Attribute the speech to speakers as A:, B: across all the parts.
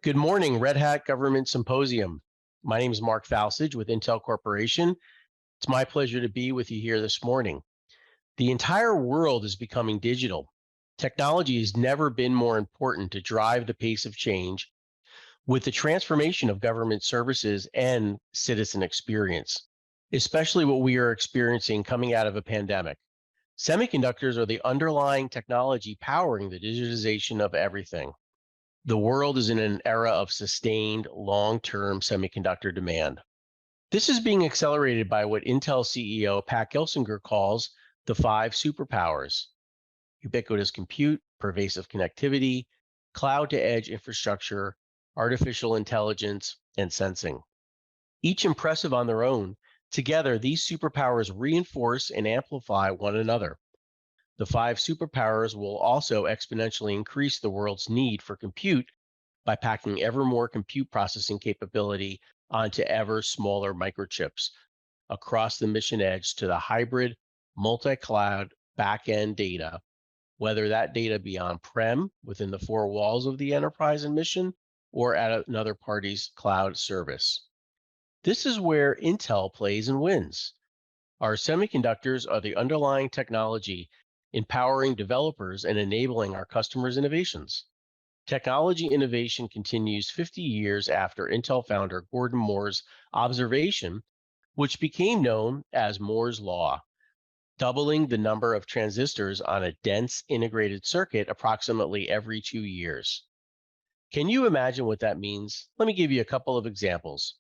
A: Good morning, Red Hat Government Symposium. My name is Mark Valcich with Intel Corporation. It's my pleasure to be with you here this morning. The entire world is becoming digital. Technology has never been more important to drive the pace of change with the transformation of government services and citizen experience, especially what we are experiencing coming out of a pandemic. Semiconductors are the underlying technology powering the digitization of everything. The world is in an era of sustained long-term semiconductor demand. This is being accelerated by what Intel CEO Pat Gelsinger calls the 5 superpowers: ubiquitous compute, pervasive connectivity, cloud-to-edge infrastructure, artificial intelligence, and sensing. Each impressive on their own, together these superpowers reinforce and amplify one another. The 5 superpowers will also exponentially increase the world's need for compute by packing ever more compute processing capability onto ever smaller microchips across the mission edge to the hybrid, multi-cloud, back-end data, whether that data be on-prem within the 4 walls of the enterprise and mission or at another party's cloud service. This is where Intel plays and wins. Our semiconductors are the underlying technology empowering developers and enabling our customers' innovations. Technology innovation continues 50 years after Intel founder Gordon Moore's observation, which became known as Moore's Law, doubling the number of transistors on a dense integrated circuit approximately every 2 years. Can you imagine what that means? Let me give you a couple of examples.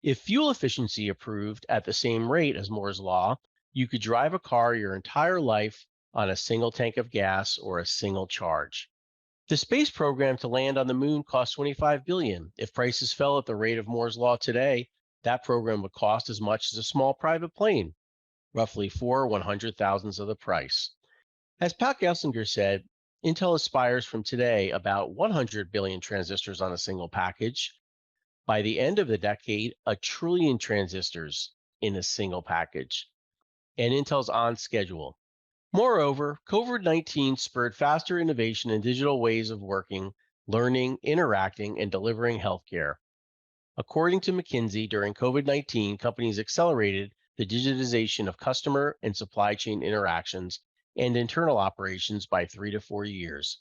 A: If fuel efficiency improved at the same rate as Moore's Law, you could drive a car your entire life on a single tank of gas or a single charge. The space program to land on the moon cost $25 billion. If prices fell at the rate of Moore's Law today, that program would cost as much as a small private plane, roughly 4/100,000th of the price. As Pat Gelsinger said, Intel aspires from today about 100 billion transistors on a single package. By the end of the decade, 1 trillion transistors in a single package. And Intel's on schedule. Moreover, COVID-19 spurred faster innovation in digital ways of working, learning, interacting, and delivering healthcare. According to McKinsey, during COVID-19, companies accelerated the digitization of customer and supply chain interactions and internal operations by 3 to 4 years.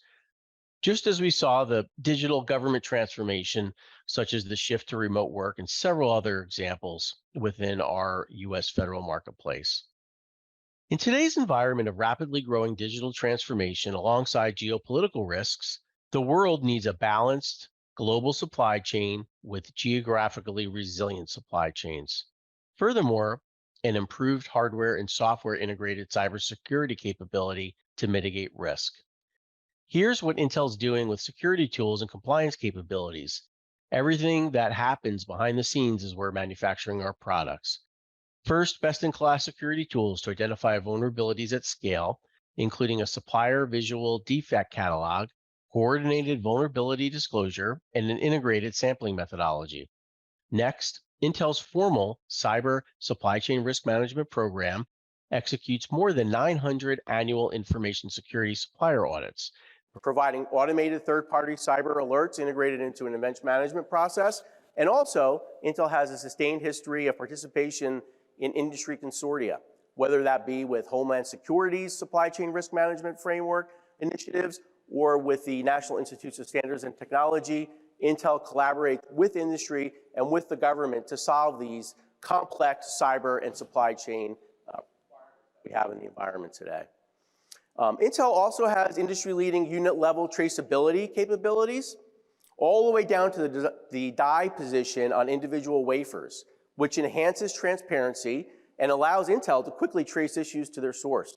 A: Just as we saw the digital government transformation, such as the shift to remote work and several other examples within our U.S. federal marketplace. In today's environment of rapidly growing digital transformation alongside geopolitical risks, the world needs a balanced global supply chain with geographically resilient supply chains. Furthermore, an improved hardware and software integrated cybersecurity capability to mitigate risk. Here's what Intel's doing with security tools and compliance capabilities. Everything that happens behind the scenes is where manufacturing our products. First, best-in-class security tools to identify vulnerabilities at scale, including a supplier visual defect catalog, coordinated vulnerability disclosure, and an integrated sampling methodology. Next, Intel's formal cyber supply chain risk management program executes more than 900 annual information security supplier audits, providing automated third-party cyber alerts integrated into an event management process. And also, Intel has a sustained history of participation in industry consortia, whether that be with Homeland Security's supply chain risk management framework initiatives or with the National Institutes of Standards and Technology. Intel collaborates with industry and with the government to solve these complex cyber and supply chain we have in the environment today. Intel also has industry-leading unit-level traceability capabilities, all the way down to the die position on individual wafers, which enhances transparency and allows Intel to quickly trace issues to their source.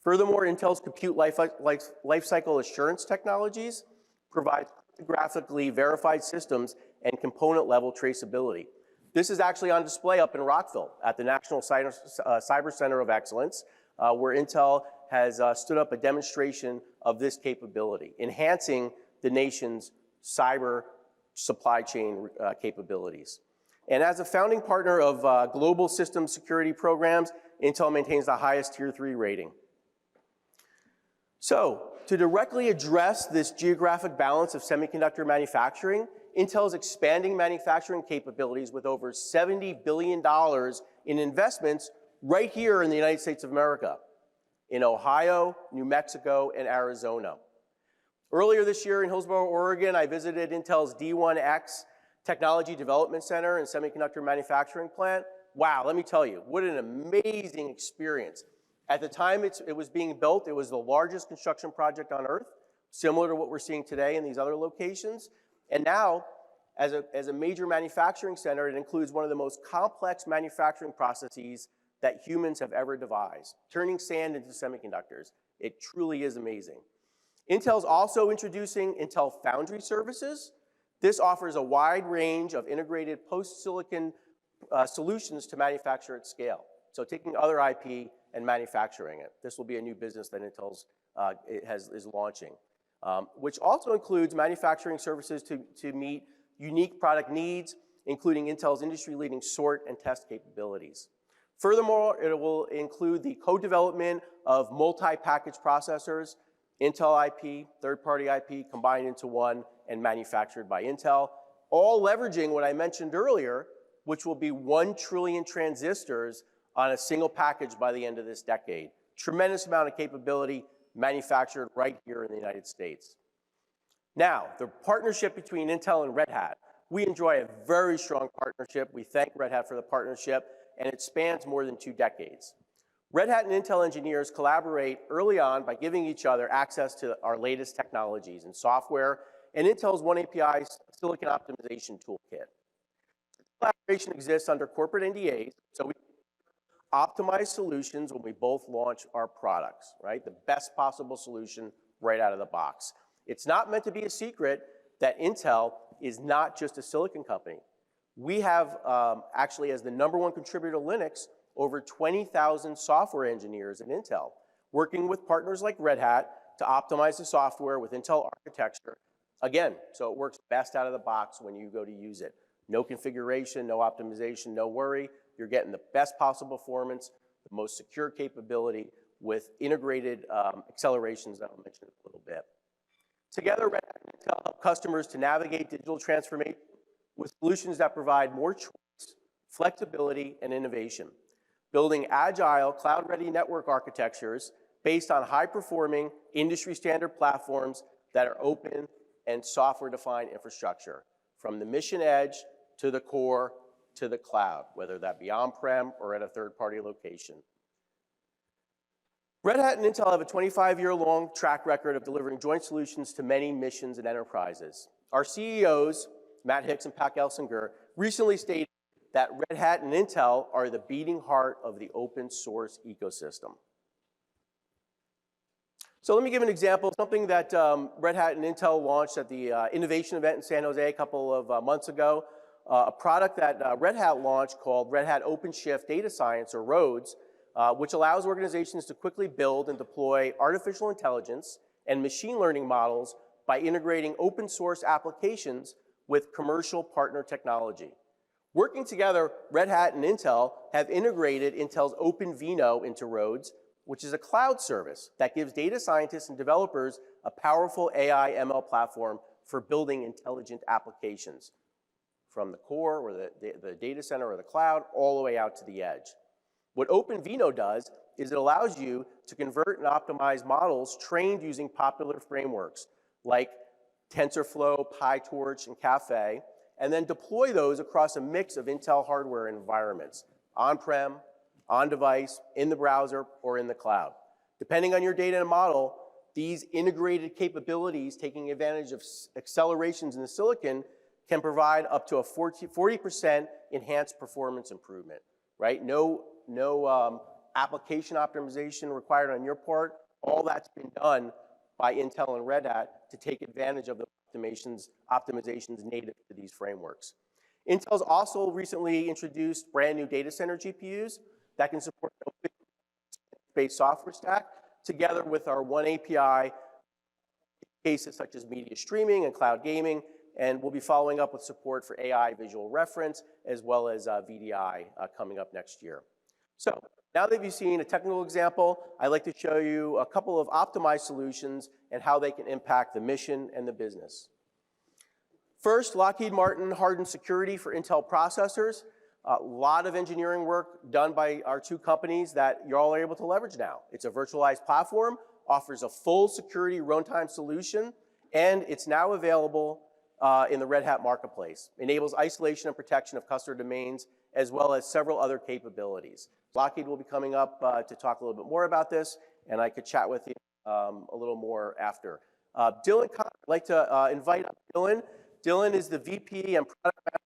A: Furthermore, Intel's compute lifecycle assurance technologies provide graphically verified systems and component-level traceability. This is actually on display up in Rockville at the National Cyber Center of Excellence, where Intel has stood up a demonstration of this capability, enhancing the nation's cyber supply chain capabilities. And as a founding partner of global system security programs, Intel maintains the highest Tier 3 rating. So, to directly address this geographic balance of semiconductor manufacturing,
B: Intel's expanding manufacturing capabilities with over $70 billion in investments right here in the United States of America, in Ohio, New Mexico, and Arizona. Earlier this year in Hillsboro, Oregon, I visited Intel's D1X Technology Development Center and Semiconductor Manufacturing Plant. Wow, let me tell you, what an amazing experience. At the time it was being built, it was the largest construction project on Earth, similar to what we're seeing today in these other locations. And now, as a major manufacturing center, it includes one of the most complex manufacturing processes that humans have ever devised, turning sand into semiconductors. It truly is amazing. Intel's also introducing Intel Foundry Services. This offers a wide range of integrated post-silicon solutions to manufacture at scale. So taking other IP and manufacturing it. This will be a new business that Intel's is launching, which also includes manufacturing services to meet unique product needs, including Intel's industry-leading sort and test capabilities. Furthermore, it will include the co-development of multi-package processors, Intel IP, third-party IP combined into one and manufactured by Intel, all leveraging what I mentioned earlier, which will be 1 trillion transistors on a single package by the end of this decade. Tremendous amount of capability manufactured right here in the United States. Now, the partnership between Intel and Red Hat. We enjoy a very strong partnership. We thank Red Hat for the partnership, and it spans more than 2 decades. Red Hat and Intel engineers collaborate early on by giving each other access to our latest technologies and software and Intel's OneAPI silicon optimization toolkit. Collaboration exists under corporate NDAs, so we optimize solutions when we both launch our products, right? The best possible solution right out of the box. It's not meant to be a secret that Intel is not just a silicon company. We have actually, as the #1 contributor to Linux, over 20,000 software engineers at Intel, working with partners like Red Hat to optimize the software with Intel architecture. Again, so it works best out of the box when you go to use it. No configuration, no optimization, no worry. You're getting the best possible performance, the most secure capability with integrated accelerations that I'll mention in a little bit. Together, Red Hat and Intel help customers to navigate digital transformation with solutions that provide more choice, flexibility, and innovation, building agile, cloud-ready network architectures based on high-performing, industry-standard platforms that are open and software-defined infrastructure, from the mission edge to the core to the cloud, whether that be on-prem or at a third-party location. Red Hat and Intel have a 25-year-long track record of delivering joint solutions to many missions and enterprises. Our CEOs, Matt Hicks and Pat Gelsinger, recently stated that Red Hat and Intel are the beating heart of the open source ecosystem. So let me give an example of something that Red Hat and Intel launched at the innovation event in San Jose a couple of months ago. A product that Red Hat launched called Red Hat OpenShift Data Science, or ROADS, which allows organizations to quickly build and deploy artificial intelligence and machine learning models by integrating open source applications with commercial partner technology. Working together, Red Hat and Intel have integrated Intel's OpenVINO into ROADS, which is a cloud service that gives data scientists and developers a powerful AI ML platform for building intelligent applications from the core or the data center or the cloud all the way out to the edge. What OpenVINO does is it allows you to convert and optimize models trained using popular frameworks like TensorFlow, PyTorch, and Caffe, and then deploy those across a mix of Intel hardware environments, on-prem, on-device, in the browser, or in the cloud. Depending on your data and model, these integrated capabilities, taking advantage of accelerations in the silicon, can provide up to a 40% enhanced performance improvement, right? No application optimization required on your part. All that's been done by Intel and Red Hat to take advantage of the optimizations native to these frameworks. Intel's also recently introduced brand new data center GPUs that can support an open-based software stack together with our OneAPI cases such as media streaming and cloud gaming, and we'll be following up with support for AI visual reference as well as VDI coming up next year. So now that you've seen a technical example, I'd like to show you a couple of optimized solutions and how they can impact the mission and the business. First, Lockheed Martin hardened security for Intel processors. A lot of engineering work done by our two companies that you're all able to leverage now. It's a virtualized platform, offers a full security runtime solution, and it's now available in the Red Hat marketplace. Enables isolation and protection of customer domains, as well as several other capabilities. Lockheed will be coming up to talk a little bit more about this, and I could chat with you a little more after. Dylan, I'd like to invite up Dylan. Dylan is the VP and product manager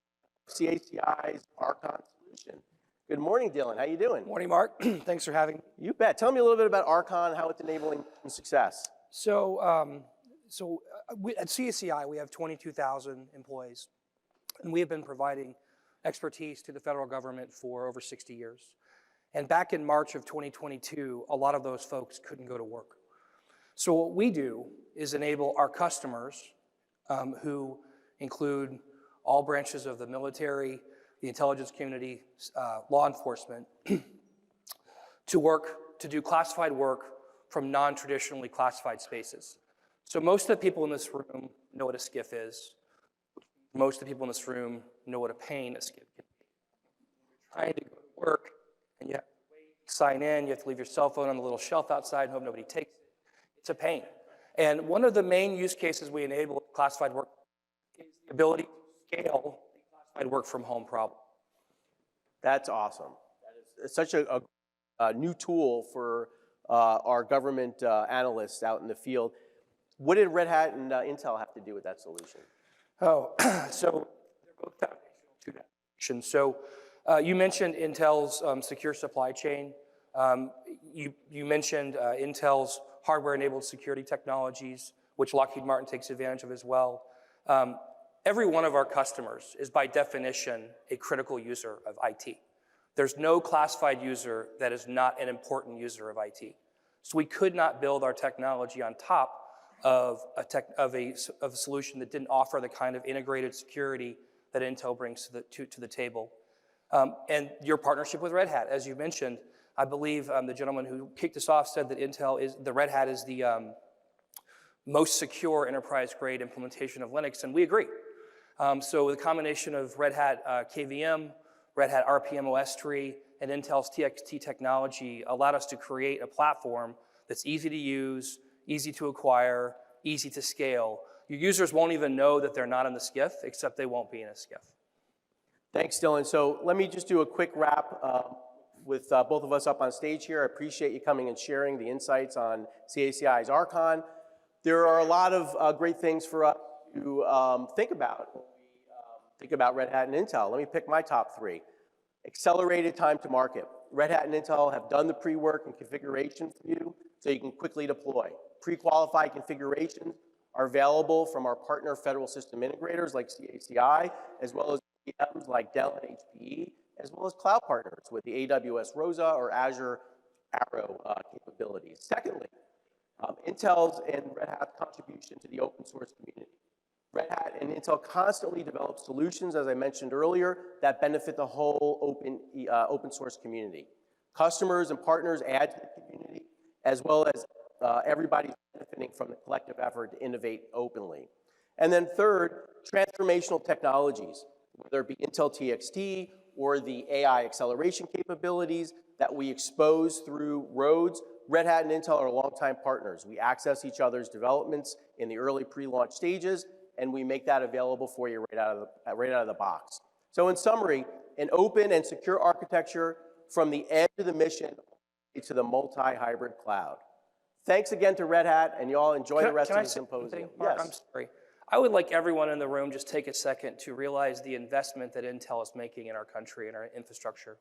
B: of CACI's Archon solution. Good morning, Dylan. How you doing?
C: Morning, Mark. Thanks for having me.
B: You bet. Tell me a little bit about Archon, how it's enabling success.
C: So, at CACI, we have 22,000 employees, and we have been providing expertise to the federal government for over 60 years. And back in March of 2022, a lot of those folks couldn't go to work. So what we do is enable our customers, who include all branches of the military, the intelligence community, law enforcement, to do classified work from non-traditionally classified spaces. So most of the people in this room know what a SCIF is. Most of the people in this room know what a pain a SCIF can be. You're trying to go to work, and you have to wait, sign in, you have to leave your cell phone on the little shelf outside and hope nobody takes it. It's a pain. And one of the main use cases we enable with classified work is the ability to scale the classified work from home problem.
B: That's awesome. That is such a new tool for our government analysts out in the field. What did Red Hat and Intel have to do with that solution?
C: Oh, so they're both foundational to that solution. So you mentioned Intel's secure supply chain. You mentioned Intel's hardware-enabled security technologies, which Lockheed Martin takes advantage of as well. Every one of our customers is by definition a critical user of IT. There's no classified user that is not an important user of IT. So we could not build our technology on top of a solution that didn't offer the kind of integrated security that Intel brings to the table. And your partnership with Red Hat, as you mentioned, I believe the gentleman who kicked us off said that Red Hat is the most secure enterprise-grade implementation of Linux, and we agree. So the combination of Red Hat KVM, Red Hat RPM OS tree, and Intel's TXT technology allowed us to create a platform that's easy to use, easy to acquire, easy to scale. Your users won't even know that they're not in the SCIF, except they won't be in a SCIF.
B: Thanks, Dylan. So let me just do a quick wrap with both of us up on stage here. I appreciate you coming and sharing the insights on CACI's Archon. There are a lot of great things for us to think about when we think about Red Hat and Intel. Let me pick my top three. Accelerated time to market. Red Hat and Intel have done the pre-work and configuration for you so you can quickly deploy. Pre-qualified configurations are available from our partner federal system integrators like CACI, as well as OEMs like Dell and HPE, as well as cloud partners with the AWS ROSA or Azure Arrow capabilities. Secondly, Intel's and Red Hat's contribution to the open source community. Red Hat and Intel constantly develop solutions, as I mentioned earlier, that benefit the whole open source community. Customers and partners add to the community, as well as everybody's benefiting from the collective effort to innovate openly. And then third, transformational technologies, whether it be Intel TXT or the AI acceleration capabilities that we expose through Rhodes. Red Hat and Intel are longtime partners. We access each other's developments in the early pre-launch stages, and we make that available for you right out of the box. So in summary, an open and secure architecture from the edge of the mission to the multi-hybrid cloud. Thanks again to Red Hat, and you all enjoy the rest of the symposium.
C: Mark, I'm sorry. I would like everyone in the room just take a second to realize the investment that Intel is making in our country and our infrastructure.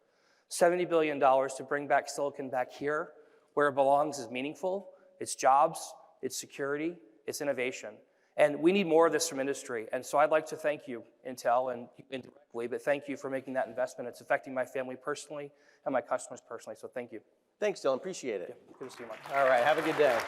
C: $70 billion to bring back silicon back here where it belongs is meaningful. It's jobs, it's security, it's innovation. And we need more of this from industry. And so I'd like to thank you, Intel, and indirectly, but thank you for making that investment. It's affecting my family personally and my customers personally, so thank you.
B: Thanks, Dylan. Appreciate it.
C: Yeah, good to see you, Mark.
B: All right, have a good day.